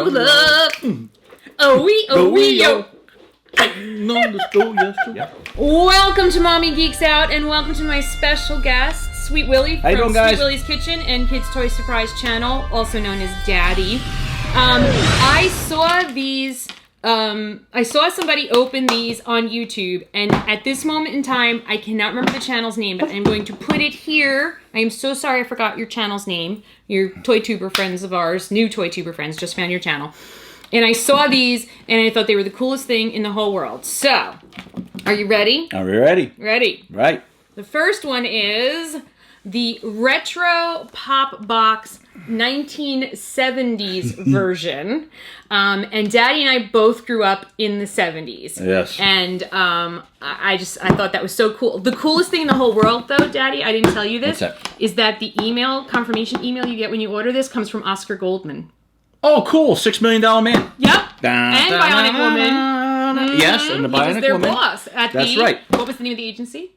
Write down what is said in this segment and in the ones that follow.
Buckle up. Oh wee, yo. Welcome to Mommy Geeks Out, and welcome to my special guest, Sweet Willie from Sweet Willie's Kitchen and Kids Toy Surprise Channel, also known as Daddy. I saw somebody open these on YouTube, and at this moment in time, I cannot remember the channel's name, but I'm going to put it here. I am so sorry I forgot your channel's name. Your ToyTuber friends of ours, new ToyTuber friends, just found your channel. And I saw these, and I thought they were the coolest thing in the whole world. So, are you ready? Are we ready? Ready. Right. The first one is the Retro Pop Box 1970s version. And Daddy and I both grew up in the 70s. Yes. And I thought that was so cool. The coolest thing in the whole world, though, Daddy, I didn't tell you this, is that the confirmation email you get when you order this comes from Oscar Goldman. Oh, cool. $6 Million Man. Yep. And Bionic Woman. Yes, and the Bionic Woman. He was their boss. That's right. What was the name of the agency?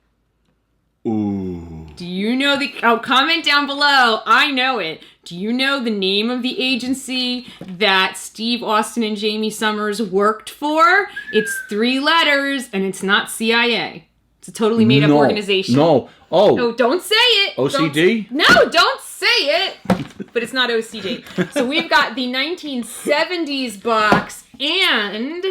Ooh. Do you know comment down below. I know it. Do you know the name of the agency that Steve Austin and Jamie Summers worked for? It's 3 letters, and it's not CIA. It's a totally made-up organization. No. Oh. No, don't say it. OCD? Don't say it. But it's not OCD. So we've got the 1970s box, and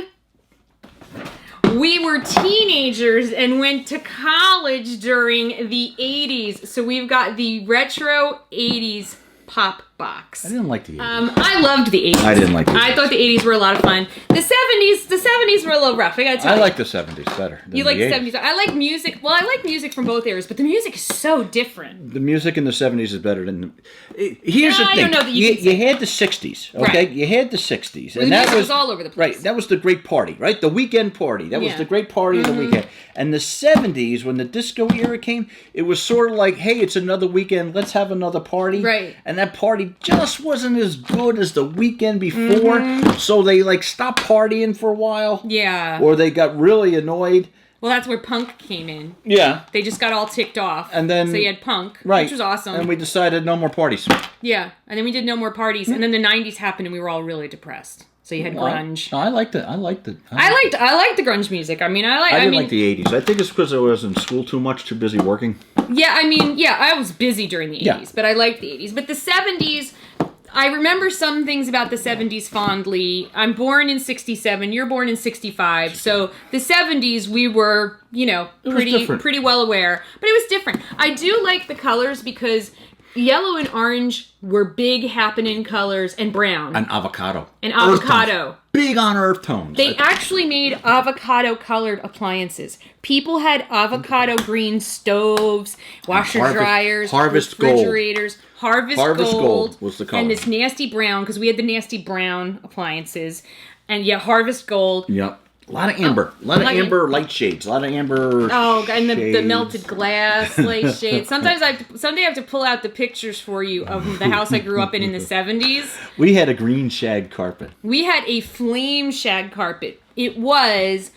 we were teenagers and went to college during the 80s. So we've got the retro 80s pop box. I didn't like the 80s. I loved the 80s. I didn't like the 80s. I thought the 80s were a lot of fun. The 70s were a little rough. I gotta tell you. I like the 70s better than You like the 80s. 70s. I like music. Well, I like music from both eras, but the music is so different. The music in the 70s is better than... Here's the thing. I don't know that you had the 60s, okay? Right. You had the 60s. Well, and the that music was all over the place. Right. That was the great party, right? The weekend party. That was the great party of the weekend. And the 70s, when the disco era came, it was sort of like, hey, it's another weekend. Let's have another party. Right. And that party just wasn't as good as the weekend before. So they, stopped partying for a while. Yeah. Or they got really annoyed. Well, that's where punk came in. Yeah. They just got all ticked off. And then... So you had punk, right. which was awesome. And we decided no more parties. Yeah. And then we did no more parties. And then the 90s happened and we were all really depressed. So you had grunge. I liked it. I liked the grunge music. I didn't like the 80s. I think it's because I was in school too much, too busy working. Yeah, I was busy during the 80s, but I liked the 80s. But the 70s, I remember some things about the 70s fondly. I'm born in 67, you're born in 65. So the 70s, we were, pretty well aware. But it was different. I do like the colors because yellow and orange were big happening colors, and brown. And avocado. Big on earth tones. They actually made avocado-colored appliances. People had avocado green stoves, washer-dryers, refrigerators. Harvest Gold was the color. And this nasty brown, because we had the nasty brown appliances. And Harvest Gold. Yep. A lot of amber. A lot of amber light shades. A lot of amber and the melted glass light shades. Someday I have to pull out the pictures for you of the house I grew up in the 70s. We had a green shag carpet. We had a flame shag carpet. It was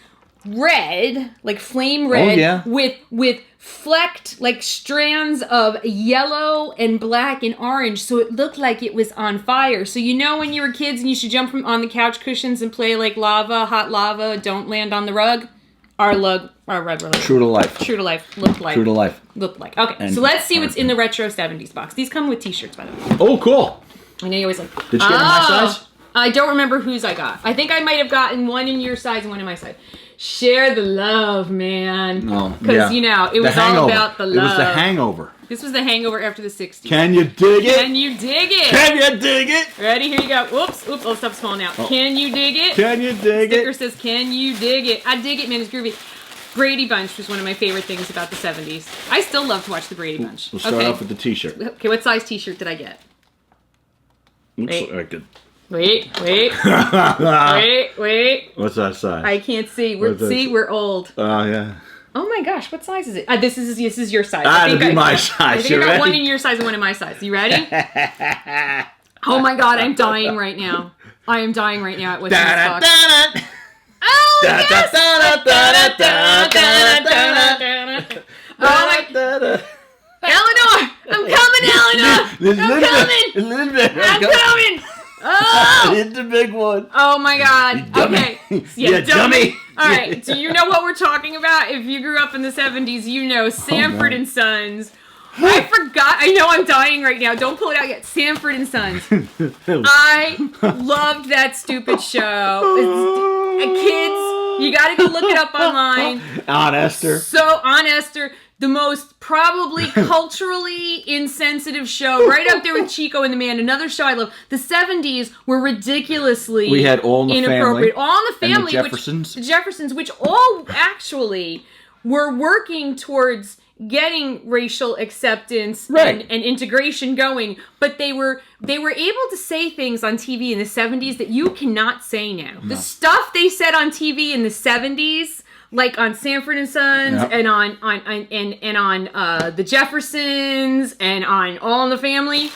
red, like flame red, with flecked strands of yellow and black and orange, so it looked like it was on fire. So when you were kids and you should jump on the couch cushions and play hot lava, don't land on the rug. Our red rug. True to life. Looked like. True to life. Looked like. Okay, and so let's see what's in the retro 70s box. These come with T-shirts, by the way. Oh, cool. I know you always like. Did you get my size? I don't remember whose I got. I think I might have gotten one in your size and one in my size. Share the love, man. Oh, because, it was all about the love. It was the hangover. This was the hangover after the 60s. Can you dig it? Can you dig it? Can you dig it? Ready? Here you go. Whoops. Oh, stuff's falling out. Oh. Can you dig it? Can you dig Sticker says, can you dig it? I dig it, man. It's groovy. Brady Bunch was one of my favorite things about the 70s. I still love to watch the Brady Bunch. We'll start off with the T-shirt. Okay, what size T-shirt did I get? Looks like good. Wait. What's that size? I can't see. We're old. Oh, yeah. Oh my gosh, what size is it? This is your size. That'd be my size. I think I got one in your size and one in my size. You ready? Oh my god, I'm dying right now. I am dying right now at what's in this box. Oh, yes! Oh my... Eleanor! I'm coming, Eleanor! I'm coming! Oh! Hit the big one. Oh my God. You dummy. Okay. Yeah, dummy. All right. Do you know what we're talking about? If you grew up in the 70s, you know Sanford and Sons. I forgot. I know I'm dying right now. Don't pull it out yet. Sanford and Sons. I loved that stupid show. Kids, you got to go look it up online. Aunt Esther. So, Aunt Esther, the most probably culturally insensitive show, right up there with Chico and the Man. Another show I love. The 70s were ridiculously We had All in the inappropriate. Family. All in the Family. And the Jeffersons. The Jeffersons, which all actually were working towards getting racial acceptance and integration going, but they were able to say things on TV in the 70s that you cannot say now. No. The stuff they said on TV in the 70s, like on Sanford and Sons, and on the Jeffersons, and on All in the Family.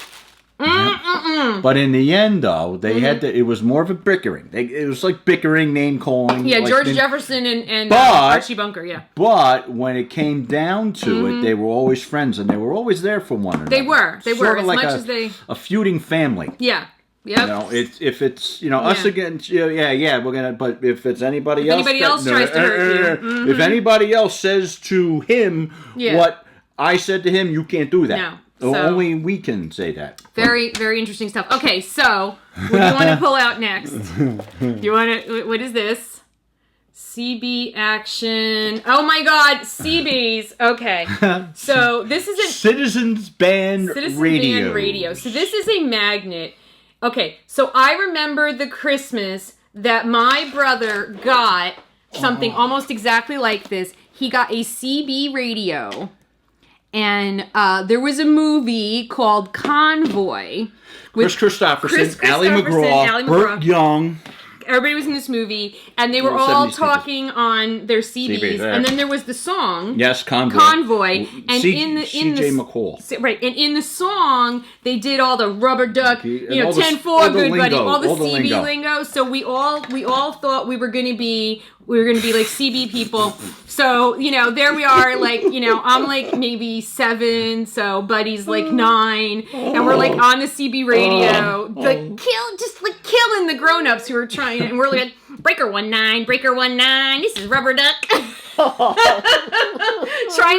But in the end, though, they had to. It was more of a bickering. It was like bickering, name calling. Yeah, like George Jefferson and Archie Bunker. Yeah. But when it came down to it, they were always friends, and they were always there for one another. They were. Sort of as like much as they a feuding family. Yeah. Yep. You know, if it's us against we're gonna. But if it's anybody else, tries to hurt you, if anybody else says to him what I said to him, you can't do that. No. So, So, only we can say that. Very, very interesting stuff. Okay, so what do you want to pull out next? You want to? What is this? CB action. Oh my God, CBs. Okay, so this is a Citizens Band Radio. So this is a magnet. Okay, so I remember the Christmas that my brother got something almost exactly like this. He got a CB radio. And there was a movie called Convoy with Chris Christopherson, Ali McGraw, Burt Young. Everybody was in this movie, and they were all talking on their CDs. And then there was the song. Yes, Convoy. And C.J. McCall. Right, and in the song, they did all the rubber duck, 10-4, good buddy, all the CB lingo. So we all thought we were going to be like CB people. So, there we are, like, I'm like maybe 7, so Buddy's like 9, and we're like on the CB radio, killing the grown-ups who are trying, and we're like, Breaker 19, Breaker 19, this is Rubber Duck. Trying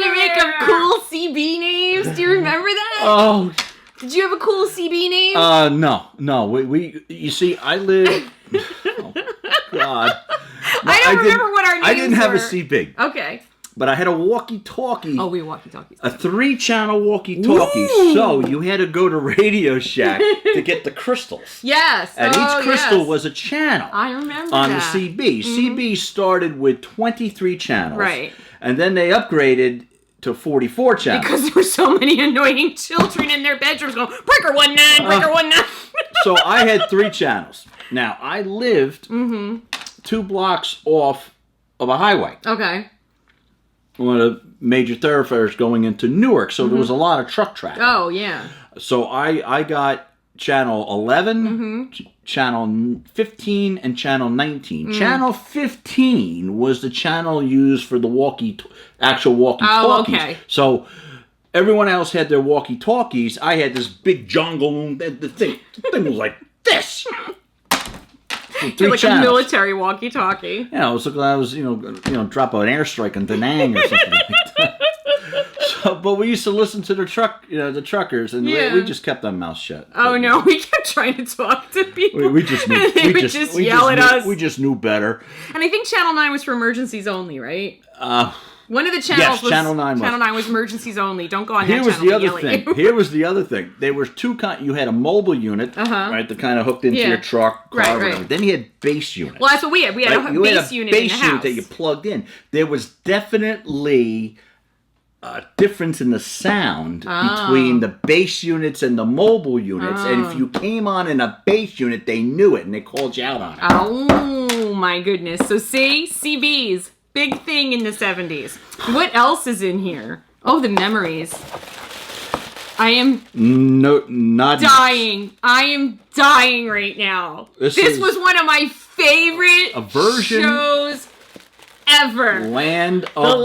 to make up cool CB names. Do you remember that? Oh. Did you have a cool CB name? No. We you see, I live... Oh, God. I don't remember what our names were. I didn't have a CB. Okay. But I had a walkie-talkie. Oh, we had walkie-talkies. A 3-channel walkie-talkie. Ooh. So you had to go to Radio Shack to get the crystals. Yes. And each crystal was a channel. I remember on that. the CB. Mm-hmm. CB started with 23 channels. Right. And then they upgraded to 44 channels. Because there were so many annoying children in their bedrooms going, Breaker 19, Breaker 19. So I had 3 channels. Now, I lived 2 blocks off of a highway. Okay. One of the major thoroughfares going into Newark, so there was a lot of truck traffic. Oh, yeah. So I got channel 11, channel 15, and channel 19. Channel 15 was the channel used for the actual walkie-talkies. Oh, okay. So everyone else had their walkie-talkies. I had this big jungle. The thing was like this. You're like a military walkie-talkie. Yeah, it was like I was, drop an airstrike on Da Nang or something like that. But we used to listen to the truckers, and we just kept our mouths shut. Oh no, we kept trying to talk to people. We just knew. And they would just yell at us. We just knew better. And I think Channel 9 was for emergencies only, right? One of the channels Channel 9 was emergencies only. Don't go on Here that was channel. the other thing. Here was the other thing. There was 2 you had a mobile unit, right, that kind of hooked into your truck, car, whatever. Then you had base units. Well, that's what we had. We had a base unit in the house. Base unit that you plugged in. There was definitely a difference in the sound between the base units and the mobile units. And if you came on in a base unit, they knew it, and they called you out on it. Oh, my goodness. So, see? CBs. Big thing in the 70s. What else is in here? Oh, the memories. I am not dying. I am dying right now. This was one of my favorite shows ever. Land of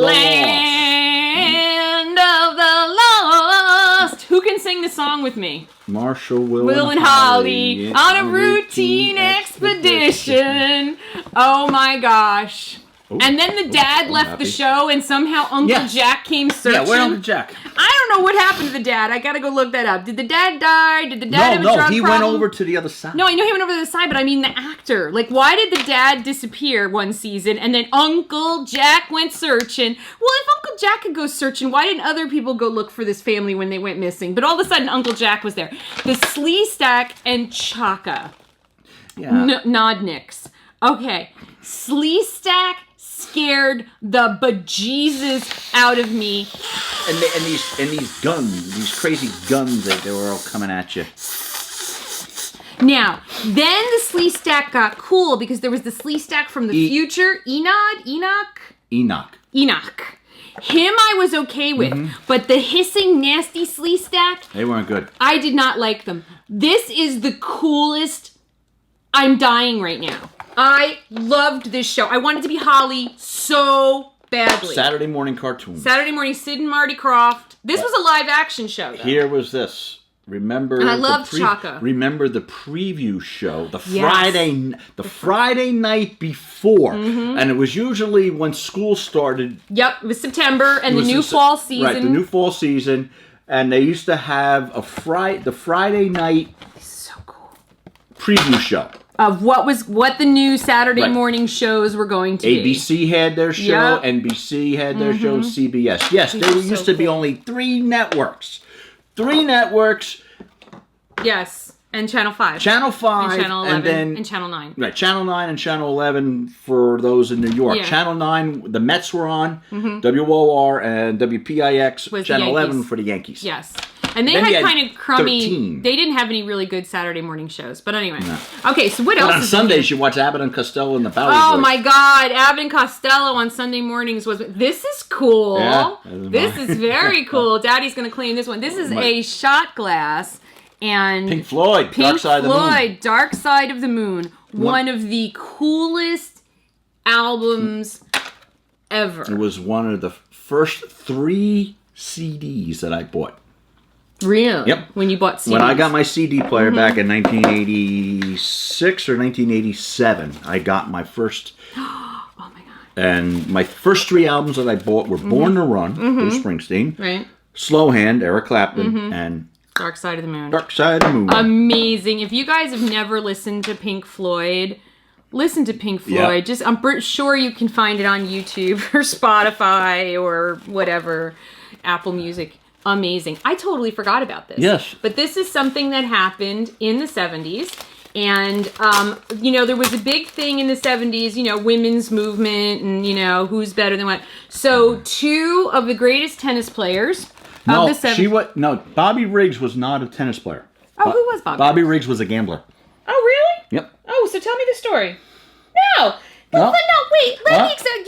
the Lost. Who can sing the song with me. Marshall, Will and Holly on a routine expedition. Oh my gosh. Ooh. And then the dad left the show, and somehow Uncle Jack came searching. Yeah, where's Uncle Jack? I don't know what happened to the dad. I gotta go look that up. Did the dad die? Did the dad have a drug problem? No, he went over to the other side. No, I know he went over to the side, but I mean the actor. Like, why did the dad disappear one season, and then Uncle Jack went searching? Well, if Uncle Jack could go searching, why didn't other people go look for this family when they went missing? But all of a sudden, Uncle Jack was there. The Sleestack and Chaka. Yeah. Nodniks. Okay. Sleestack scared the bejesus out of me. And these guns, these crazy guns that they were all coming at you. Now, then the Sleestack got cool because there was the Sleestack from the future, Enoch. Him I was okay with, but the hissing, nasty Sleestack, they weren't good. I did not like them. This is the coolest. I'm dying right now. I loved this show. I wanted to be Holly so badly. Saturday morning cartoon. Saturday morning, Sid and Marty Krofft. This was a live action show, though. Here was this. Remember, and I loved Chaka. Remember the preview show, the Friday night before, and it was usually when school started. Yep, it was September and the new fall season. Right, the new fall season, and they used to have the Friday night. This is so cool. Preview show. Of what the new Saturday morning shows were going to be. ABC had their show, NBC had their show, CBS. Yes, there used to be only 3 networks. 3 networks. Yes, and Channel 5. Channel 5. And Channel 11. And then, and Channel 9. Right, Channel 9 and Channel 11 for those in New York. Yeah. Channel 9, the Mets were on. WOR and WPIX. Was Channel 11 for the Yankees. Yes. And they had kind of crummy. 13. They didn't have any really good Saturday morning shows. But anyway. No. Okay, so what else? On Sundays, you watch Abbott and Costello and the Bowery Boys. My God. Abbott and Costello on Sunday mornings was... This is cool. Yeah, this is very cool. Daddy's going to claim this one. This is a shot glass. And Pink Floyd, Dark Side of the Moon. Dark Side of the Moon. One of the coolest albums ever. It was one of the first 3 CDs that I bought. Really? Yep. When you bought CDs? When I got my CD player back in 1986 or 1987, I got my first... Oh my God. And my first 3 albums that I bought were Born to Run, Bruce Springsteen. Right. Slow Hand, Eric Clapton, and... Dark Side of the Moon. Dark Side of the Moon. Amazing. If you guys have never listened to Pink Floyd, listen to Pink Floyd. Yep. I'm sure you can find it on YouTube or Spotify or whatever, Apple Music. Amazing. I totally forgot about this. Yes. But this is something that happened in the 70s. And, there was a big thing in the 70s, women's movement and, who's better than what. So 2 of the greatest tennis players of the 70s. Bobby Riggs was not a tennis player. Oh, who was Bobby? Bobby Riggs was a gambler. Oh, really? Yep. Oh, so tell me the story. No. Wait. Let me explain.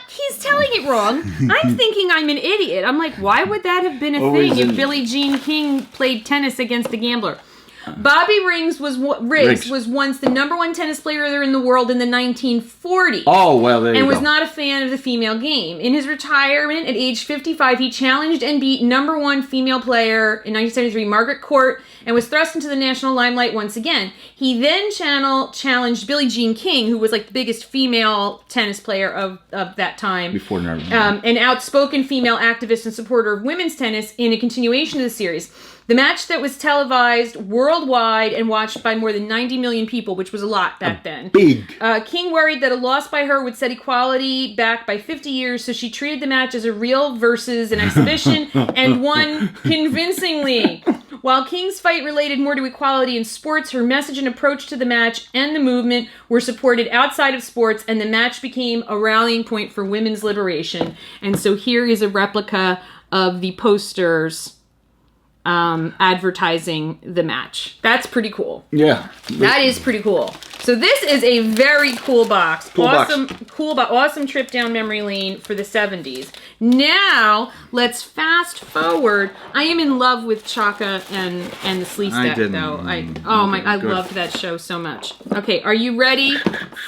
He's telling it wrong. I'm thinking I'm an idiot. I'm like, why would that have been a thing if Billie Jean King played tennis against a gambler? Bobby Riggs was once the number 1 tennis player in the world in the 1940s. Oh, well, there you go. And was not a fan of the female game. In his retirement at age 55, he challenged and beat number 1 female player in 1973, Margaret Court, and was thrust into the national limelight once again. He then challenged Billie Jean King, who was like the biggest female tennis player of that time. Before an outspoken female activist and supporter of women's tennis in a continuation of the series. The match that was televised worldwide and watched by more than 90 million people, which was a lot back then. Big. King worried that a loss by her would set equality back by 50 years, so she treated the match as a real versus an exhibition and won convincingly. While King's fight related more to equality in sports, her message and approach to the match and the movement were supported outside of sports, and the match became a rallying point for women's liberation. And so here is a replica of the posters advertising the match. That's pretty cool. Yeah. That is pretty cool. So this is a very cool box. Awesome trip down memory lane for the 70s. Now, let's fast forward. I am in love with Chaka and the Sleestack, though. I loved that show so much. Okay, are you ready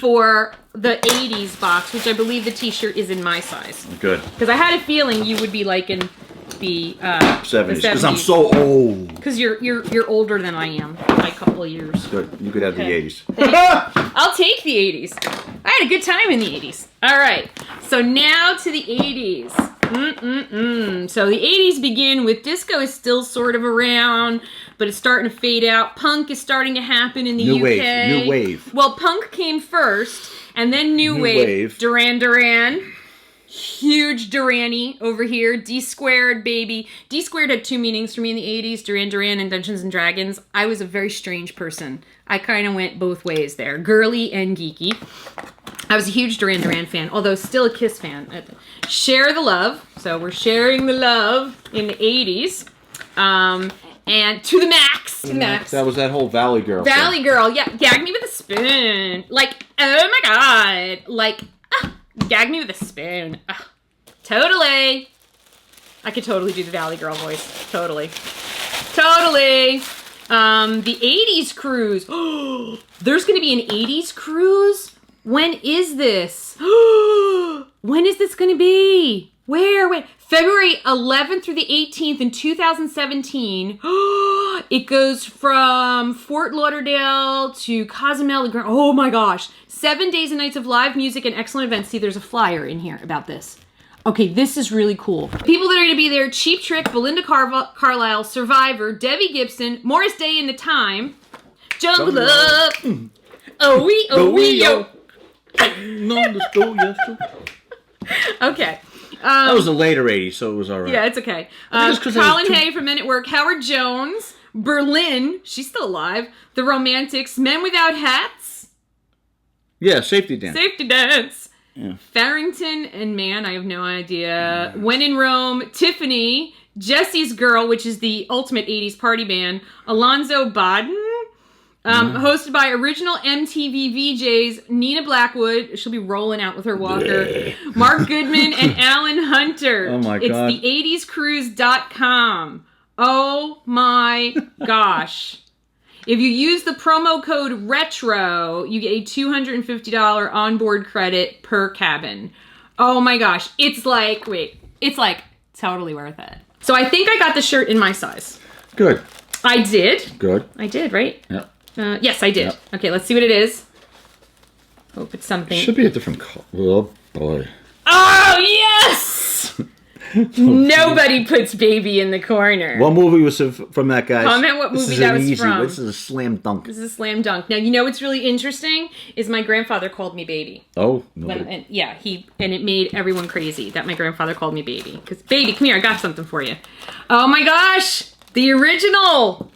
for the 80s box, which I believe the t-shirt is in my size? Good. Because I had a feeling you would be liking be 70s. the Because I'm so old. Because you're older than I am by a couple of years. Good. You could have the 80s. I'll take the 80s. I had a good time in the 80s. All right. So now to the 80s. So the 80s begin with disco is still sort of around, but it's starting to fade out. Punk is starting to happen in the UK. New wave. Well, punk came first, and then new wave. Duran Duran. Huge Duranie over here. D squared, baby. D squared had two meanings for me in the 80s. Duran Duran and Dungeons and Dragons. I was a very strange person. I kind of went both ways there. Girly and geeky. I was a huge Duran Duran fan, although still a Kiss fan. Share the love. So we're sharing the love in the 80s. And to the max. To the max. That was that whole Valley Girl Valley thing. Girl, yeah. Gag me with a spoon. Like, oh my God. Like, gag me with a spoon. Totally. I could totally do the Valley Girl voice. Totally. Totally. The 80s cruise. There's going to be an 80s cruise? When is this? When is this going to be? Where? When? February 11th through the 18th in 2017. It goes from Fort Lauderdale to Cozumel. Oh my gosh. 7 days and nights of live music and excellent events. See, there's a flyer in here about this. Okay, this is really cool. People that are going to be there: Cheap Trick, Belinda Carlisle, Survivor, Debbie Gibson, Morris Day and the Time, Jungle Love, oh wee yo. Okay. That was the later 80s, so it was all right. Yeah, it's okay. Colin Hay from Men at Work, Howard Jones, Berlin, she's still alive, The Romantics, Men Without Hats. Yeah, Safety Dance. Safety Dance. Yeah. Farrington and Man, I have no idea. When in Rome, Tiffany, Jesse's Girl, which is the ultimate 80s party band, Alonzo Bodden. Hosted by original MTV VJs Nina Blackwood. She'll be rolling out with her walker. Mark Goodman and Alan Hunter. Oh my God. It's the 80scruise.com. Oh my gosh. If you use the promo code RETRO, you get a $250 onboard credit per cabin. Oh my gosh. It's like totally worth it. So I think I got the shirt in my size. Good. I did. Good. I did, right? Yep. Yes, I did. Yep. Okay, let's see what it is. Hope it's something. Should be a different color. Oh, boy. Oh, yes! Nobody puts Baby in the corner. What movie was from that, guys? Comment what movie that was from. This is a slam dunk. This is a slam dunk. Now, you know what's really interesting is my grandfather called me Baby. Oh, no. And it made everyone crazy that my grandfather called me Baby. Because, Baby, come here, I got something for you. Oh my gosh! The original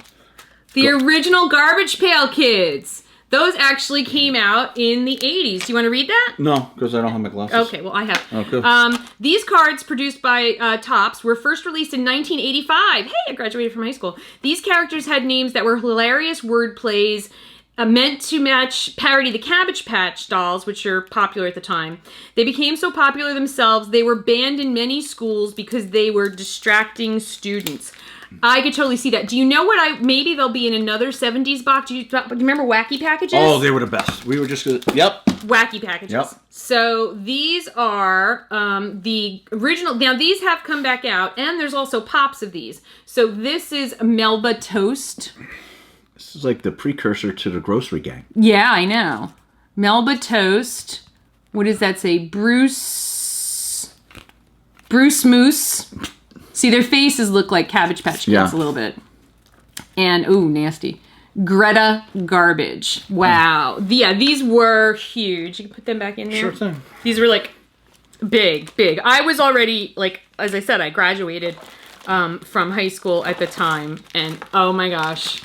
Garbage Pail Kids. Those actually came out in the 80s. Do you want to read that? No, because I don't have my glasses. Okay, well, I have. Oh, cool. These cards, produced by Topps, were first released in 1985. Hey, I graduated from high school. These characters had names that were hilarious word plays meant to parody the Cabbage Patch dolls, which are popular at the time. They became so popular themselves, they were banned in many schools because they were distracting students. I could totally see that. Do you know what maybe they'll be in another 70s box? Do you remember Wacky Packages? Oh, they were the best. We were just gonna, yep. Wacky Packages. Yep. So these are the original. Now these have come back out, and there's also pops of these. So this is Melba Toast. This is like the precursor to the Grocery Gang. Yeah, I know. Melba Toast. What does that say? Bruce Moose. See, their faces look like Cabbage Patch Kids a little bit. And, ooh, nasty. Greta Garbage. Wow. Yeah, these were huge. You can put them back in there. Sure thing. These were, like, big. I was already, like, as I said, I graduated from high school at the time. And, oh, my gosh.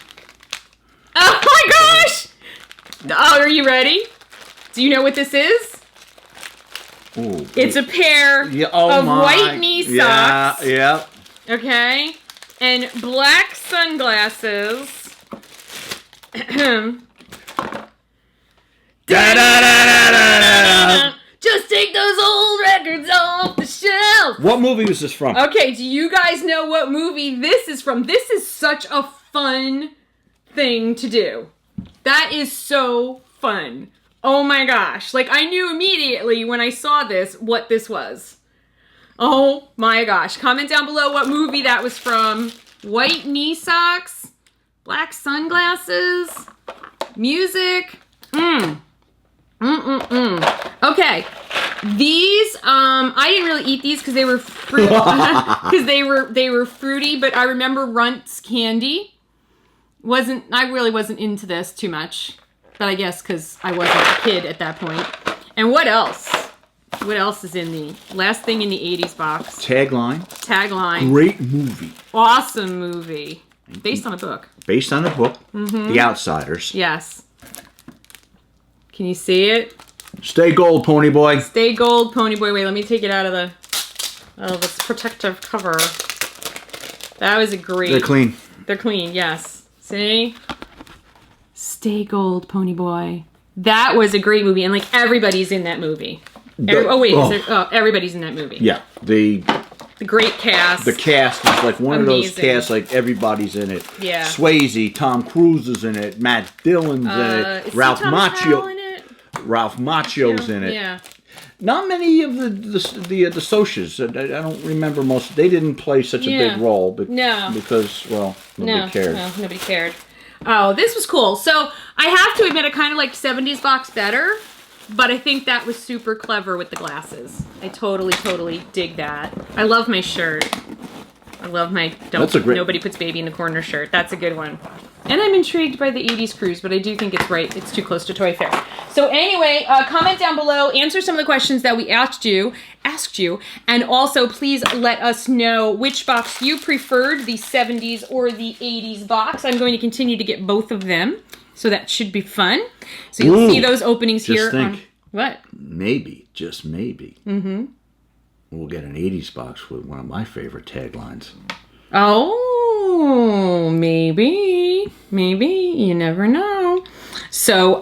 Oh, my gosh! Oh, are you ready? Do you know what this is? Ooh, it's a pair of white knee socks. Yeah. Okay. And black sunglasses. Just take those old records off the shelf. What movie was this from? Okay, do you guys know what movie this is from? This is such a fun thing to do. That is so fun. Oh my gosh. Like, I knew immediately when I saw this what this was. Oh my gosh. Comment down below what movie that was from. White knee socks, black sunglasses, music. Okay. These, I didn't really eat these because they were because they were fruity, but I remember Runt's candy. I really wasn't into this too much, but I guess because I wasn't a kid at that point. And what else? What else is in the last thing in the 80s box? Tagline. Great movie. Awesome movie. Based on a book. Based on a book. The Outsiders. Yes. Can you see it? Stay gold, Pony Boy. Stay gold, Pony Boy. Wait, let me take it out of this protective cover. That was a great. They're clean. They're clean, yes. See? Stay gold, Pony Boy. That was a great movie, and like everybody's in that movie. Everybody's in that movie. Yeah, the great cast. The cast is like one of those casts, like everybody's in it. Yeah. Swayze, Tom Cruise is in it, Matt Dillon's in it, Ralph Macchio. Ralph Macchio's in it. Yeah. Not many of the Socias. I don't remember most. They didn't play such a big role, but because nobody cared. No, nobody cared. Oh, this was cool. So I have to admit, I kind of liked 70s box better. But I think that was super clever with the glasses. I totally dig that. I love my shirt. I love my nobody puts baby in the corner shirt. That's a good one. And I'm intrigued by the 80s cruise, but I do think it's right. It's too close to Toy Fair. So anyway, comment down below, answer some of the questions that we asked you, and also please let us know which box you preferred, the 70s or the 80s box. I'm going to continue to get both of them. So that should be fun. So you'll see those openings here. What? Maybe, just maybe. We'll get an 80s box with one of my favorite taglines. Oh, maybe. You never know. So,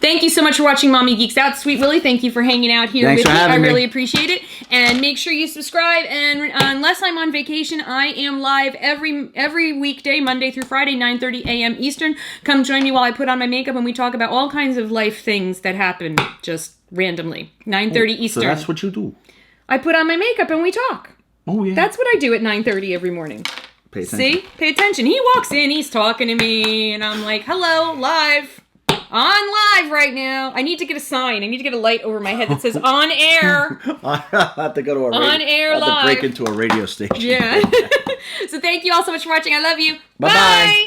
thank you so much for watching Mommy Geeks Out. Sweet Willie, thank you for hanging out here with me. I really appreciate it. And make sure you subscribe. And unless I'm on vacation, I am live every weekday, Monday through Friday, 9:30 a.m. Eastern. Come join me while I put on my makeup and we talk about all kinds of life things that happen just randomly. 9:30 Eastern. So that's what you do. I put on my makeup and we talk. Oh, yeah. That's what I do at 9:30 every morning. Pay attention. See? Pay attention. He walks in, he's talking to me, and I'm like, hello, live. On live right now. I need to get a sign. I need to get a light over my head that says on air. I have to go to a on air live. To break into a radio station. Yeah. So thank you all so much for watching. I love you. Bye-bye. Bye.